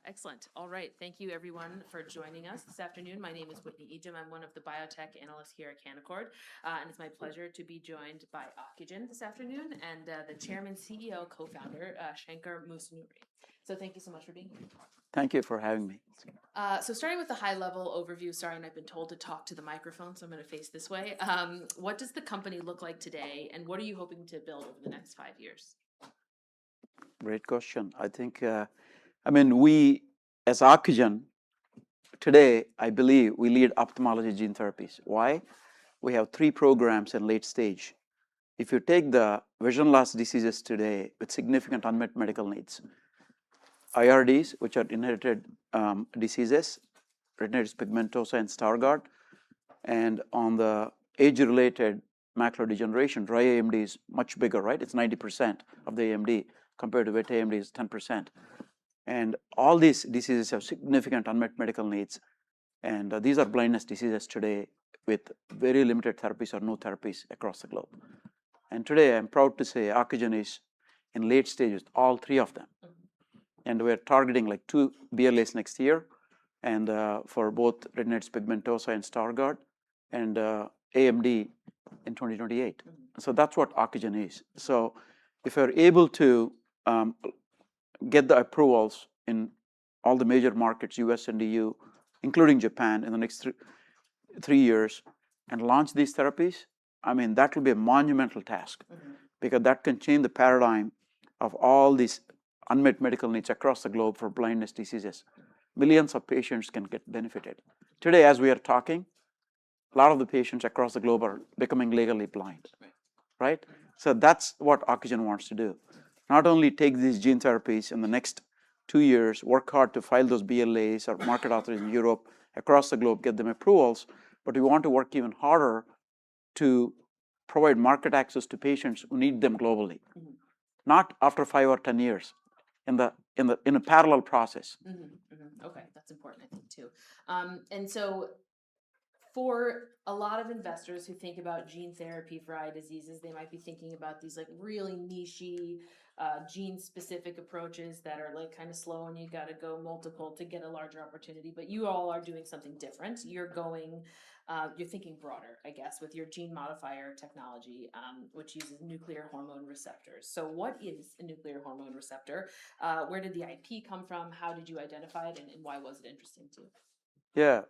Excellent. All right. Thank you, everyone, for joining us this afternoon. My name is Whitney Ejim. I'm one of the biotech analysts here at Canaccord, and it's my pleasure to be joined by Ocugen this afternoon and the chairman, CEO, co-founder, Shankar Musunuri. So thank you so much for being here. Thank you for having me. So starting with the high-level overview, sorry, and I've been told to talk to the microphone, so I'm going to face this way. What does the company look like today, and what are you hoping to build over the next 5 years? Great question. I think, we as Ocugen, today, I believe we lead ophthalmology gene therapies. Why? We have 3 programs in late stage. If you take the vision loss diseases today with significant unmet medical needs, IRDs, which are inherited diseases, retinitis pigmentosa and Stargardt, and on the age-related macular degeneration, dry AMD is much bigger, right? It's 90% of the AMD compared to wet AMD is 10%. And all these diseases have significant unmet medical needs. And these are blindness diseases today with very limited therapies or no therapies across the globe. And today I'm proud to say Ocugen is in late stages, all 3 of them. And we're targeting like 2 BLAs next year, and for both retinitis pigmentosa and Stargardt, and AMD in 2028. So that's what Ocugen is. So if we're able to get the approvals in all the major markets, US and EU, including Japan, in the next 3 years, and launch these therapies, that will be a monumental task, because that can change the paradigm of all these unmet medical needs across the globe for blindness diseases. Millions of patients can get benefited. Today, as we are talking, a lot of the patients across the globe are becoming legally blind, right? So that's what Ocugen wants to do. Not only take these gene therapies in the next 2 years, work hard to file those BLAs or market authorization in Europe, across the globe, get them approvals, but we want to work even harder to provide market access to patients who need them globally, not after 5 or 10 years, in a parallel process. Okay, that's important, I think, too. And so for a lot of investors who think about gene therapy for eye diseases, they might be thinking about these like really niche-y, gene-specific approaches that are like kind of slow and you got to go multiple to get a larger opportunity. But you all are doing something different. You're thinking broader, I guess, with your gene modifier technology, which uses nuclear hormone receptors. So what is a nuclear hormone receptor? Where did the IP come from? How did you identify it? And why was it interesting to you? Yeah,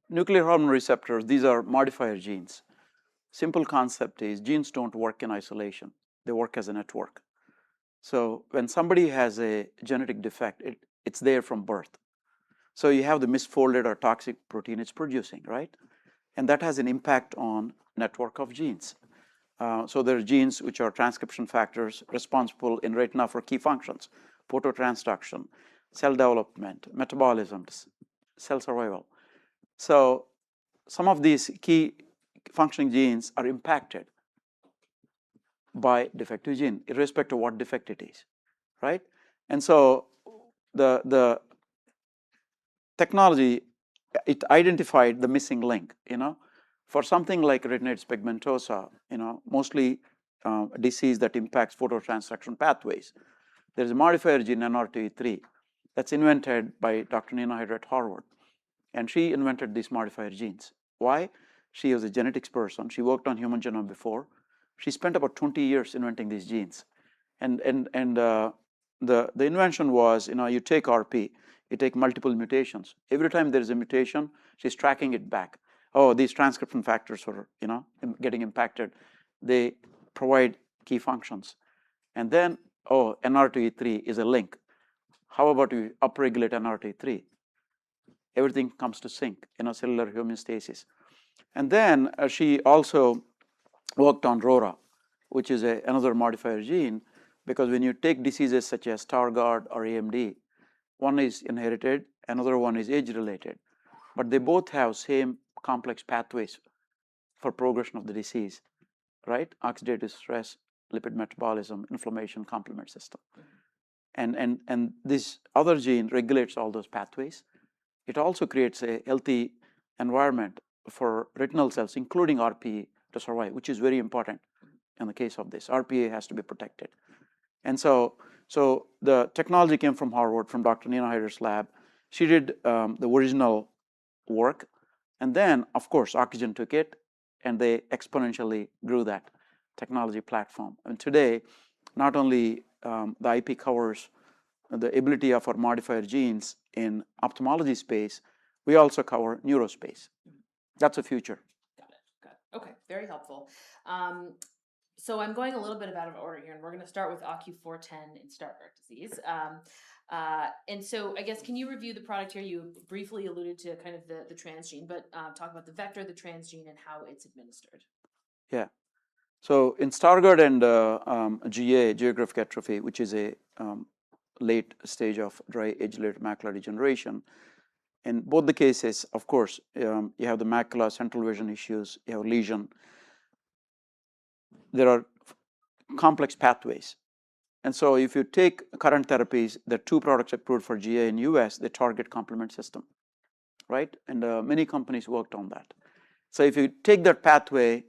nuclear hormone receptors, these are modifier genes. Simple concept is genes don't work in isolation. They work as a network. So when somebody has a genetic defect, it's there from birth. So you have the misfolded or toxic protein it's producing, right? And that has an impact on network of genes. So there are genes which are transcription factors responsible in retina for key functions: phototransduction, cell development, metabolism, cell survival. So some of these key functioning genes are impacted by defective gene, irrespective of what defect it is, right? And so the technology, it identified the missing link. For something like retinitis pigmentosa, mostly a disease that impacts phototransduction pathways, there is a modifier gene NR2E3 that's invented by Dr. Nina Hyder at Harvard, and she invented these modifier genes. Why? She was a genetics person. She worked on human genome before. She spent about 20 years inventing these genes, and the invention was, you take RP, you take multiple mutations. Every time there is a mutation, she's tracking it back. Oh, these transcription factors are, getting impacted. They provide key functions. And then, oh, NR2E3 is a link. How about you upregulate NR2E3? Everything comes to sync, cellular homeostasis. And then she also worked on RORA, which is another modifier gene, because when you take diseases such as Stargardt or AMD, one is inherited, another one is age-related, but they both have same complex pathways for progression of the disease, right? Oxidative stress, lipid metabolism, inflammation, complement system. And this other gene regulates all those pathways. It also creates a healthy environment for retinal cells, including RPE, to survive, which is very important in the case of this. RPA has to be protected. And so So the technology came from Harvard, from Dr. Nina Hyder's lab. She did the original work, and then, of course, Ocugen took it, and they exponentially grew that technology platform. And today, not only the IP covers the ability of our modifier genes in ophthalmology space, we also cover neurospace. That's the future. Got it. Okay, very helpful. So I'm going a little bit out of order here, and we're going to start with OCU410 in Stargardt disease. And so I guess, can you review the product here? You briefly alluded to kind of the transgene, but talk about the vector, the transgene, and how it's administered. Yeah. So in Stargardt and GA, geographic atrophy, which is a late stage of dry age-related macular degeneration, in both the cases, of course, you have the macula, central vision issues, you have lesion. There are complex pathways. And so if you take current therapies, there are 2 products approved for GA in US, they target complement system, right? And many companies worked on that. So if you take that pathway,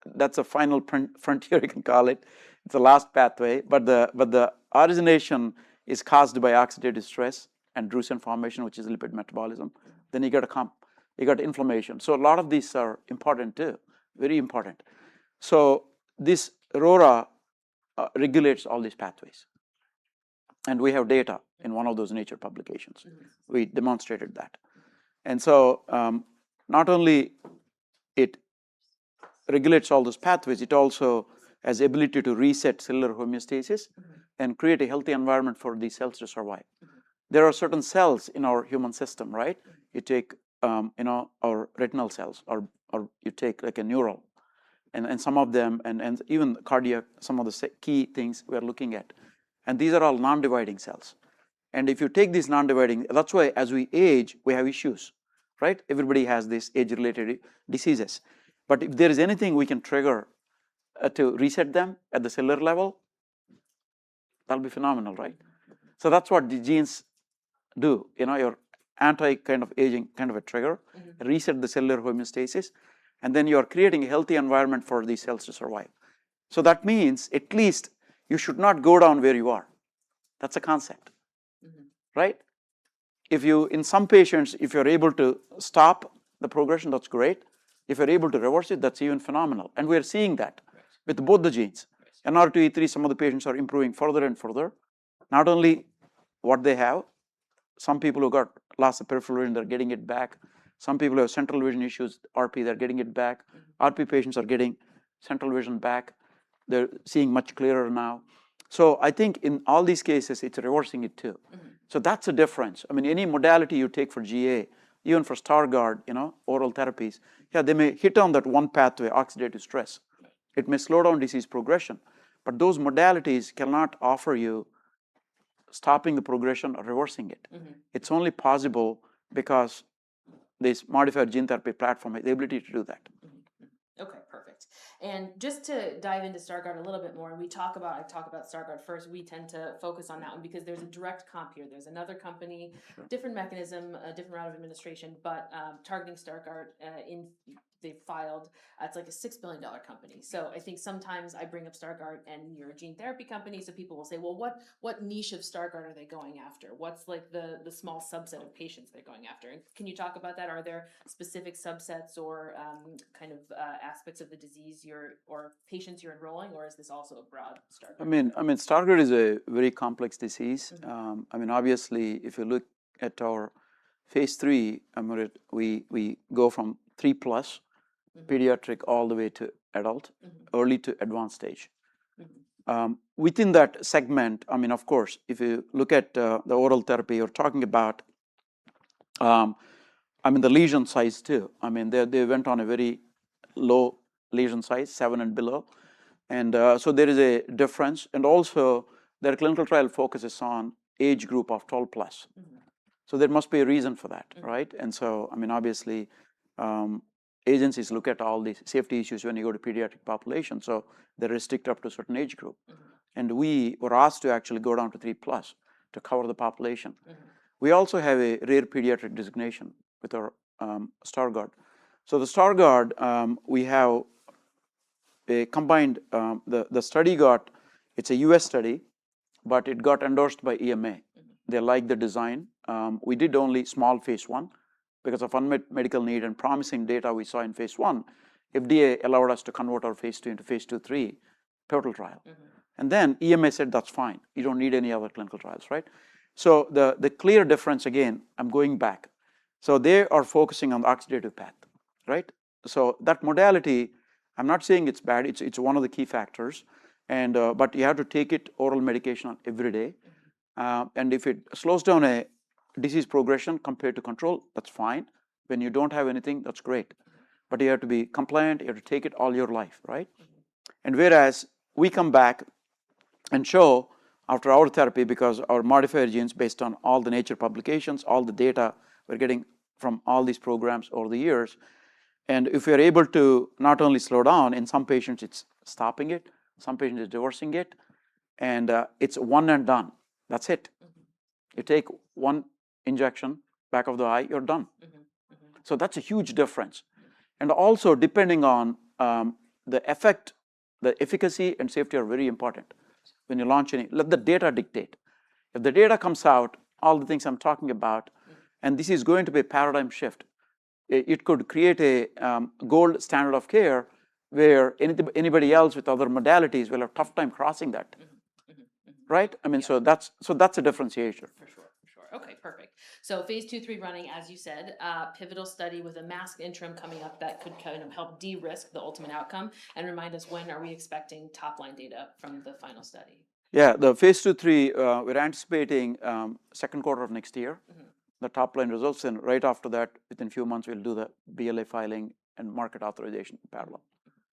that's a final frontier, you can call it. It's the last pathway, but the origination is caused by oxidative stress and drusen formation, which is lipid metabolism. Then you got inflammation. So a lot of these are important too, very important. So this RORA regulates all these pathways, and we have data in one of those Nature publications. We demonstrated that, and so not only it regulates all those pathways, it also has ability to reset cellular homeostasis and create a healthy environment for these cells to survive. There are certain cells in our human system, right? You take our retinal cells, or you take like a neural, and some of them, and even cardiac, some of the key things we are looking at. And these are all non-dividing cells. And if you take these non-dividing, that's why as we age, we have issues, right? Everybody has these age-related diseases. But if there is anything we can trigger to reset them at the cellular level, that'll be phenomenal, right? So that's what the genes do. Your anti kind of aging kind of a trigger, reset the cellular homeostasis, and then you are creating a healthy environment for these cells to survive. So that means at least you should not go down where you are. That's a concept, right? In some patients, if you're able to stop the progression, that's great. If you're able to reverse it, that's even phenomenal. And we're seeing that with both the genes. NR2E3, some of the patients are improving further and further. Not only what they have, some people who got loss of peripheral vision, they're getting it back. Some people who have central vision issues, RP, they're getting it back. RP patients are getting central vision back. They're seeing much clearer now. So I think in all these cases, it's reversing it too. So that's a difference. I mean, any modality you take for GA, even for Stargardt, oral therapies, yeah, they may hit on that one pathway, oxidative stress. It may slow down disease progression, but those modalities cannot offer you stopping the progression or reversing it. It's only possible because this modified gene therapy platform has the ability to do that. Okay, perfect. And just to dive into Stargardt a little bit more, and I talk about Stargardt first, we tend to focus on that one because there's a direct comp here. There's another company, different mechanism, a different route of administration, but targeting Stargardt they filed, it's like a $6 billion company. So I think sometimes I bring up Stargardt and you're a gene therapy company, so people will say, well, what niche of Stargardt are they going after? What's like the small subset of patients they're going after? And can you talk about that? Are there specific subsets or kind of aspects of the disease or patients you're enrolling, or is this also a broad Stargardt? I mean, Stargardt is a very complex disease. Obviously, if you look at our phase 3, we go from 3+ pediatric all the way to adult, early to advanced stage. Within that segment, of course, if you look at the oral therapy, you're talking about, the lesion size too. They went on a very low lesion size, 7 and below. And so there is a difference. And also, their clinical trial focuses on age group of 12+. So there must be a reason for that, right? And so, obviously, agencies look at all these safety issues when you go to pediatric population. So they restrict up to a certain age group. And we were asked to actually go down to 3+ to cover the population. We also have a rare pediatric designation with our Stargardt. So the Stargardt, we have a combined, the study it's a US study, but it got endorsed by EMA. They like the design. We did only small phase 1 because of unmet medical need and promising data we saw in phase 1. FDA allowed us to convert our phase 2 into phase 2/3 pivotal trial. And then EMA said that's fine. You don't need any other clinical trials, right? So the clear difference, again, I'm going back. So they are focusing on the oxidative path, right? So that modality, I'm not saying it's bad. It's one of the key factors, and but you have to take it oral medication every day. And if it slows down a disease progression compared to control, that's fine. When you don't have anything, that's great. But you have to be compliant. You have to take it all your life, right? And whereas we come back and show after our therapy, because our modifier genes, based on all the Nature publications, all the data we're getting from all these programs over the years, and if we're able to not only slow down, in some patients it's stopping it, some patients it's reversing it, and it's one and done. That's it. You take one injection, back of the eye, you're done. So that's a huge difference. And also, depending on the effect, the efficacy and safety are very important. When you launch any, let the data dictate. If the data comes out, all the things I'm talking about, and this is going to be a paradigm shift, it could create a gold standard of care where anybody else with other modalities will have a tough time crossing that. Right? I mean, so that's a differentiation. For sure. Okay, perfect. So phase 2/3 running, as you said, pivotal study with a masked interim coming up that could kind of help de-risk the ultimate outcome. And remind us, when are we expecting top-line data from the final study? Yeah, the phase 2/3, we're anticipating second quarter of next year, the top-line results, and right after that, within a few months, we'll do the BLA filing and market authorization in parallel.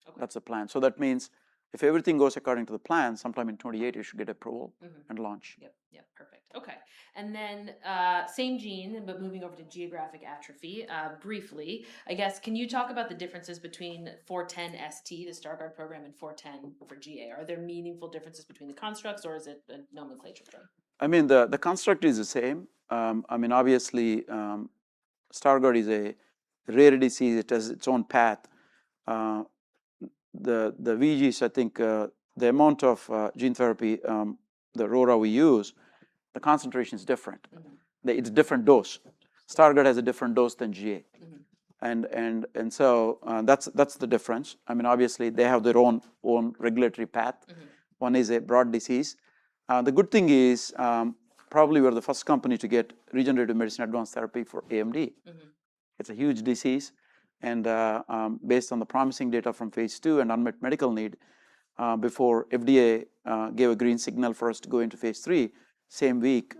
Okay. That's the plan. So that means if everything goes according to the plan, sometime in 28, you should get approval and launch. Yep, perfect. Okay, and then same gene, but moving over to geographic atrophy. Briefly, I guess, can you talk about the differences between 410ST, the Stargardt program, and 410 for GA? Are there meaningful differences between the constructs, or is it a nomenclature thing? I mean, the construct is the same. I mean, obviously, Stargardt is a rare disease. It has its own path. The VGs, I think, the amount of gene therapy, the RORA we use, the concentration is different. It's a different dose. Stargardt has a different dose than GA, and so that's the difference. I mean, obviously, they have their own regulatory path. One is a broad disease. The good thing is, probably we're the first company to get regenerative medicine advanced therapy for AMD. It's a huge disease. And based on the promising data from phase 2 and unmet medical need, before FDA gave a green signal for us to go into phase 3, same week,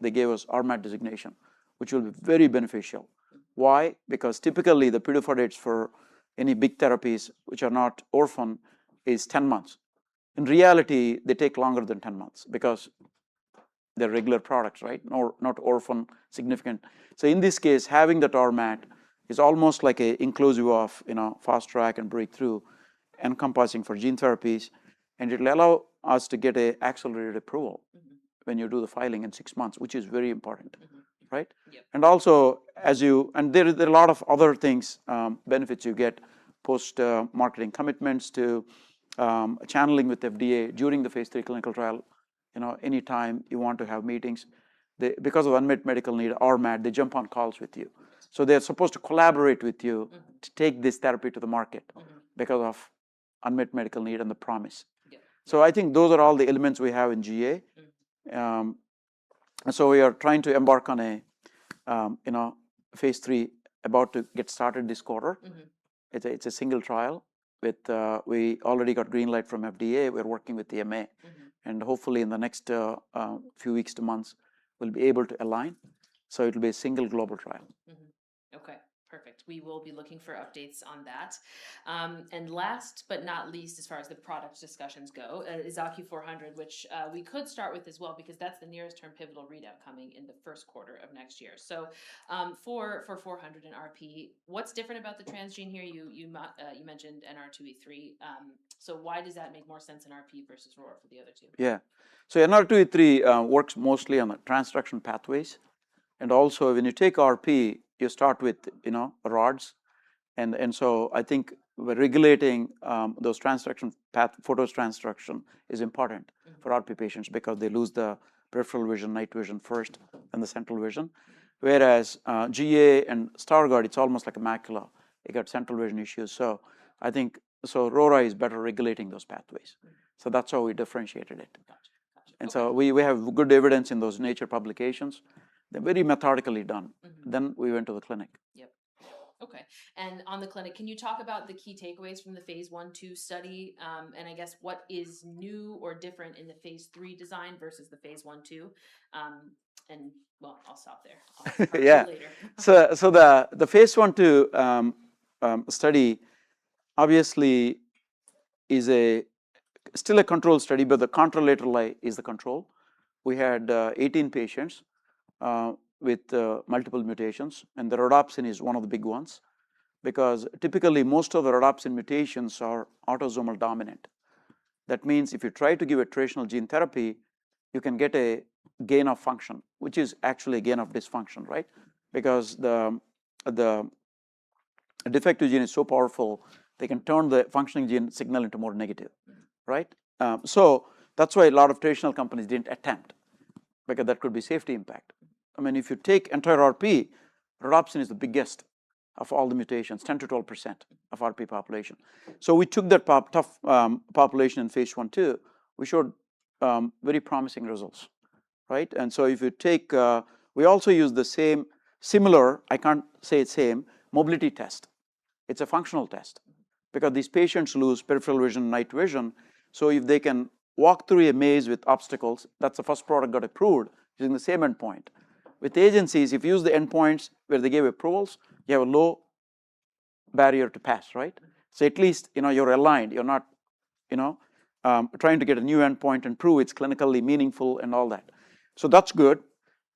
they gave us RMAT designation, which will be very beneficial. Why? Because typically the PDUFA dates for any big therapies which are not orphan is 10 months. In reality, they take longer than 10 months because they're regular products, right? Not orphan significant. So in this case, having that RMAT is almost like a inclusive of, fast track and breakthrough encompassing for gene therapies, and it will allow us to get a accelerated approval when you do the filing in 6 months, which is very important, right? Yep. And also, there are a lot of other things, benefits you get post marketing commitments to channeling with FDA during the phase 3 clinical trial. Anytime you want to have meetings, because of unmet medical need, RMAT, they jump on calls with you. So they're supposed to collaborate with you to take this therapy to the market because of unmet medical need and the promise. So I think those are all the elements we have in GA. And so we are trying to embark on a phase 3 about to get started this quarter. It's a single trial with we already got green light from FDA. We're working with the EMA, and hopefully in the next few weeks to months we'll be able to align. So it will be a single global trial. Okay, perfect. We will be looking for updates on that. And last but not least, as far as the product discussions go, is OCU400, which we could start with as well, because that's the nearest term pivotal readout coming in the first quarter of next year. So for 400 and RP, what's different about the transgene here? You mentioned NR2E3. So why does that make more sense in RP versus ROR for the other two? Yeah. So NR2E3 works mostly on the transduction pathways. And also, when you take RP, you start with, rods, And so I think we're regulating those transduction path, photos transduction is important for RP patients because they lose the peripheral vision, night vision first, and the central vision. Whereas GA and Stargardt, it's almost like a macula. You got central vision issues. So I think RORA is better regulating those pathways. So that's how we differentiated it. And so we have good evidence in those Nature publications. They're very methodically done. Then we went to the clinic. Yep. Okay. And on the clinic, can you talk about the key takeaways from the phase 1/2 study? And I guess what is new or different in the phase 3 design versus the phase 1/2? And well, I'll stop there. I'll Yeah. later. So the phase 1/2 study obviously is still a control study, but the contralateral eye is the control. We had 18 patients with multiple mutations, and the rhodopsin is one of the big ones because typically most of the rhodopsin mutations are autosomal dominant. That means if you try to give a traditional gene therapy, you can get a gain of function, which is actually a gain of dysfunction, right? Because the defective gene is so powerful, they can turn the functioning gene signal into more negative, right? So that's why a lot of traditional companies didn't attempt, because that could be safety impact. I mean, if you take entire RP, rhodopsin is the biggest of all the mutations, 10 to 12% of RP population. So we took that tough population in phase 1/2. We showed very promising results, right? And so if you take, we also use the similar, I can't say it's same, mobility test. It's a functional test because these patients lose peripheral vision, night vision. So if they can walk through a maze with obstacles, that's the first product got approved using the same endpoint. With agencies, if you use the endpoints where they gave approvals, you have a low barrier to pass, right? So at least you're aligned. You're not trying to get a new endpoint and prove it's clinically meaningful and all that. So that's good.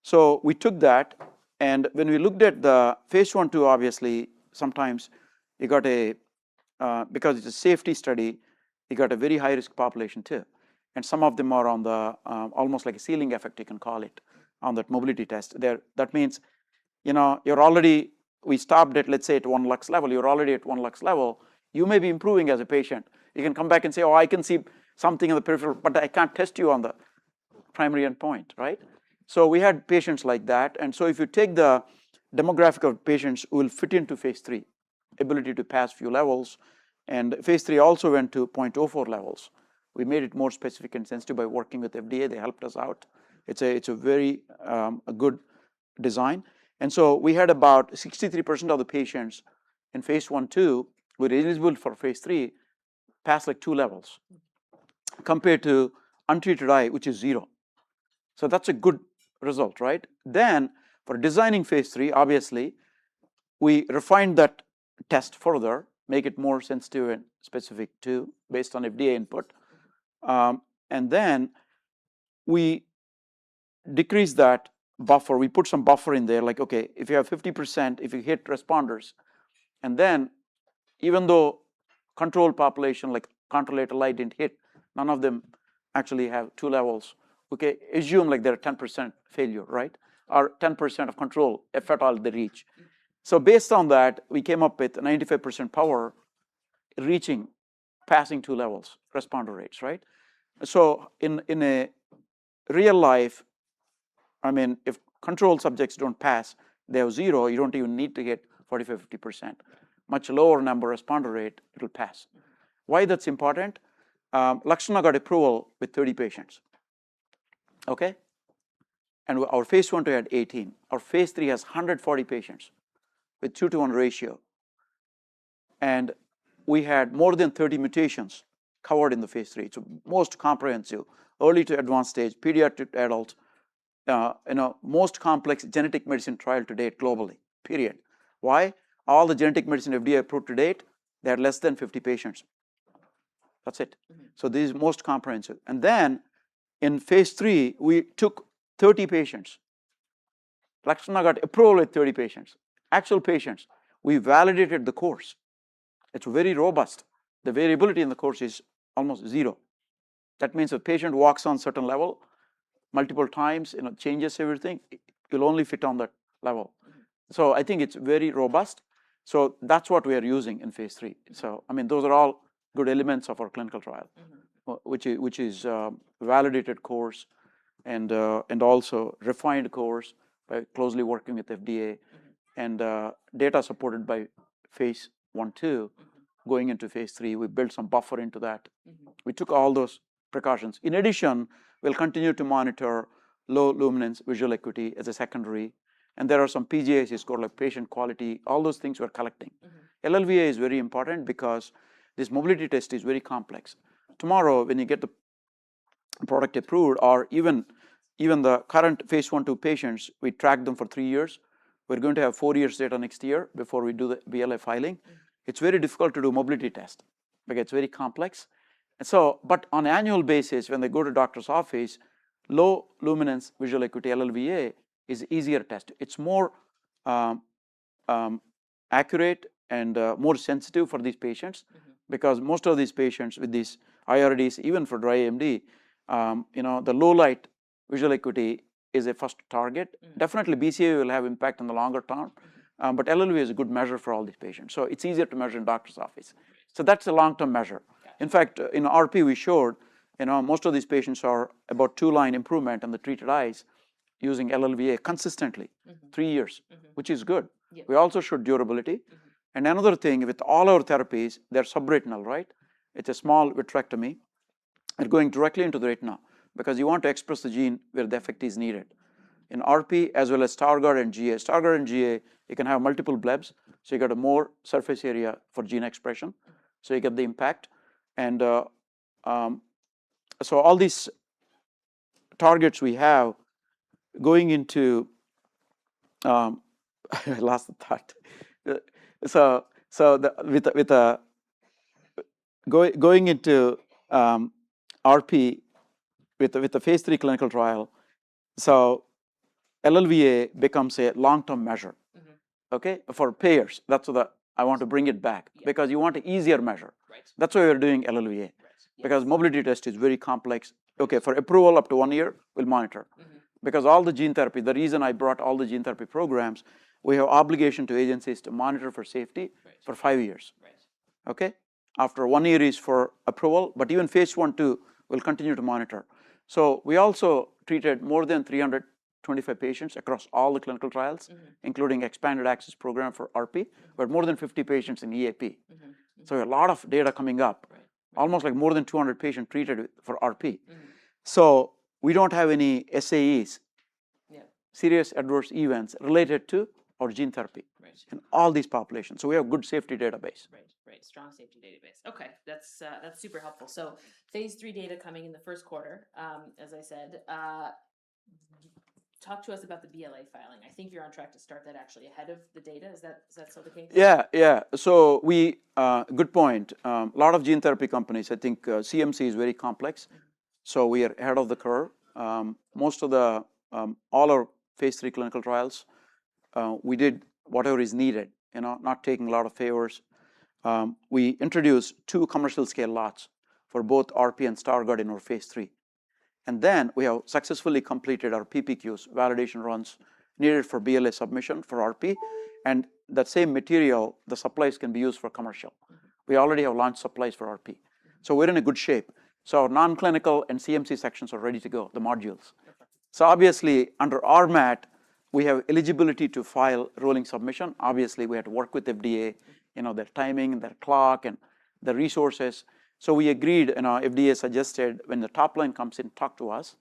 So we took that, and when we looked at the phase 1/2, obviously sometimes you got because it's a safety study, you got a very high risk population too, and some of them are on the almost like a ceiling effect, you can call it, on that mobility test. That means you're already, we stopped at, let's say, at 1 lux level. You're already at 1 lux level. You may be improving as a patient. You can come back and say, oh, I can see something in the peripheral, but I can't test you on the primary endpoint, right? So we had patients like that. And so if you take the demographic of patients who will fit into phase 3, ability to pass few levels, and phase 3 also went to 0.04 levels. We made it more specific and sensitive by working with FDA. They helped us out. It's a very a good design. And so we had about 63% of the patients in phase 1/2 who were eligible for phase 3 pass like 2 levels compared to untreated eye, which is 0. So that's a good result, right? Then for designing phase 3, obviously, we refined that test further, make it more sensitive and specific too, based on FDA input. And then we decrease that buffer. We put some buffer in there, like, okay, if you have 50%, if you hit responders, and then even though control population like contralateral light didn't hit, none of them actually have 2 levels. Okay, assume like they're 10% failure, right? Or 10% of control, if at all they reach. So based on that, we came up with 95% power passing 2 levels, responder rates, right? So in a real life, I mean, if control subjects don't pass, they have 0, you don't even need to hit 45, 50%. Much lower number responder rate, it'll pass. Why that's important? Lakshana got approval with 30 patients, okay? And our phase 1/2 had 18. Our phase 3 has 140 patients with 2-to-1 ratio. And we had more than 30 mutations covered in the phase 3. It's most comprehensive, early to advanced stage, pediatric adults, most complex genetic medicine trial to date globally, period. Why? All the genetic medicine FDA approved to date, they had less than 50 patients. That's it. So this is most comprehensive. And then in phase 3, we took 30 patients. Lakshana got approval with 30 patients, actual patients. We validated the course. It's very robust. The variability in the course is almost 0. That means if a patient walks on certain level multiple times, changes everything, it will only fit on that level. So I think it's very robust. So that's what we are using in phase 3. So, I mean, those are all good elements of our clinical trial, which is validated course and also refined course by closely working with FDA and data supported by phase 1-2 going into phase 3. We built some buffer into that. We took all those precautions. In addition, we'll continue to monitor low luminance visual acuity as a secondary. And there are some PGIs score like patient quality, all those things we're collecting. LLVA is very important because this mobility test is very complex. Tomorrow, when you get the product approved, or even the current phase 1-2 patients, we track them for 3 years. We're going to have 4 years data next year before we do the BLA filing. It's very difficult to do mobility test because it's very complex. And so, but on an annual basis, when they go to doctor's office, low luminance visual acuity LLVA is easier test. It's more accurate and more sensitive for these patients because most of these patients with these IRDs, even for dry AMD, the low light visual acuity is a first target. Definitely BCA will have impact in the longer term, but LLVA is a good measure for all these patients. So it's easier to measure in doctor's office. So that's a long-term measure. In fact, in RP we showed, most of these patients are about 2-line improvement in the treated eyes using LLVA consistently, 3 years, which is good. We also showed durability. And another thing, with all our therapies, they're subretinal, right? It's a small vitrectomy. They're going directly into the retina because you want to express the gene where the effect is needed. In RP as well as Stargardt and GA. Stargardt and GA, you can have multiple blebs, so you get a more surface area for gene expression, so you get the impact. And so all these targets we have going into, I lost the thought. Going into RP with the phase 3 clinical trial, so LLVA becomes a long-term measure, okay, for payers. That's what I want to bring it back because you want an easier measure. That's why we're doing LLVA because mobility test is very complex. Okay, for approval up to 1 year, we'll monitor. Because all the gene therapy, the reason I brought all the gene therapy programs, we have obligation to agencies to monitor for safety for 5 years. Okay, after 1 year is for approval, but even phase 1-2 will continue to monitor. So we also treated more than 325 patients across all the clinical trials, including expanded access program for RP, but more than 50 patients in EAP. So a lot of data coming up, almost like more than 200 patients treated for RP. So we don't have any SAEs, serious adverse events related to our gene therapy in all these populations. So we have good safety database. Right, strong safety database. Okay, that's super helpful. So phase 3 data coming in the first quarter, as I said. Talk to us about the BLA filing. I think you're on track to start that actually ahead of the data. Is that still the case? Yeah. So good point. A lot of gene therapy companies, I think CMC is very complex. So we are ahead of the curve. Most of all our phase 3 clinical trials, we did whatever is needed, not taking a lot of favors. We introduced 2 commercial scale lots for both RP and Stargardt in our phase 3. And then we have successfully completed our PPQs, validation runs needed for BLA submission for RP. And that same material, the supplies can be used for commercial. We already have launched supplies for RP. So we're in a good shape. So our non-clinical and CMC sections are ready to go, the modules. So obviously under RMAT, we have eligibility to file rolling submission. Obviously we have to work with FDA, their timing, their clock and the resources. So we agreed, FDA suggested when the top line comes in, talk to us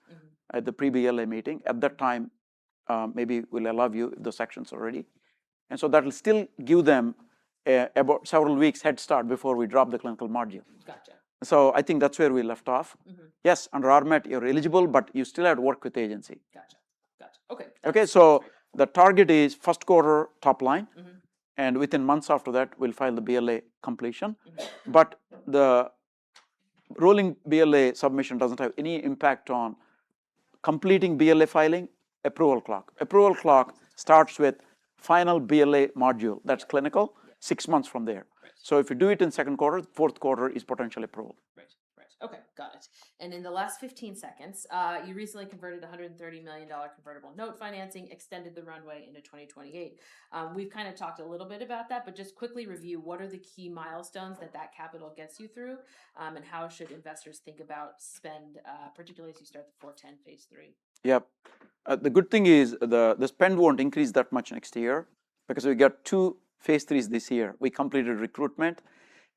at the pre-BLA meeting. At that time, maybe we'll allow you if the sections are ready. And so that will still give them about several weeks head start before we drop the clinical module. Gotcha. So I think that's where we left off. Yes, under RMAT, you're eligible, but you still have to work with the agency. Gotcha. Okay. Okay, so the target is first quarter top line. And within months after that, we'll file the BLA completion. But the rolling BLA submission doesn't have any impact on completing BLA filing, approval clock. Approval clock starts with final BLA module, that's clinical, 6 months from there. So if you do it in second quarter, fourth quarter is potential approval. Right. Okay, got it. And in the last 15 seconds, you recently converted $130 million convertible note financing, extended the runway into 2028. We've kind of talked a little bit about that, but just quickly review what are the key milestones that capital gets you through, and how should investors think about spend, particularly as you start the 410 phase 3? Yep. The good thing is the spend won't increase that much next year because we got 2 phase 3s this year. We completed recruitment,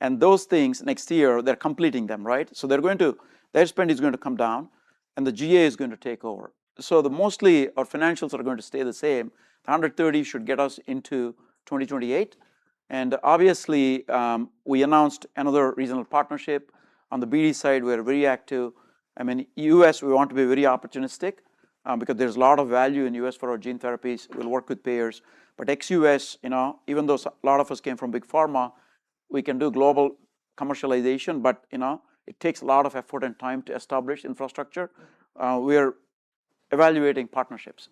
and those things next year they're completing them, right? So their spend is going to come down, and the GA is going to take over. So mostly our financials are going to stay the same. The 130 should get us into 2028, and obviously we announced another regional partnership. On the BD side, we're very active. I mean, US we want to be very opportunistic. Because there's a lot of value in US for our gene therapies. We'll work with payers. But ex-US, even though a lot of us came from big pharma, we can do global commercialization, but it takes a lot of effort and time to establish infrastructure. We're evaluating partnerships.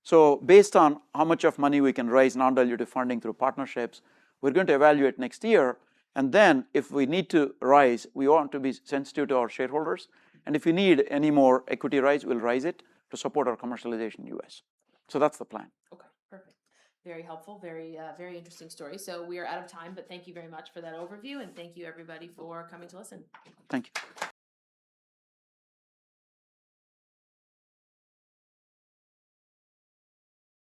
So based on how much of money we can raise non-dilutive funding through partnerships, we're going to evaluate next year. And then if we need to rise, we want to be sensitive to our shareholders. And if we need any more equity rise, we'll raise it to support our commercialization in US. So that's the plan. Okay, perfect. Very helpful, very interesting story. So we are out of time, but thank you very much for that overview, and thank you everybody for coming to listen. Thank you.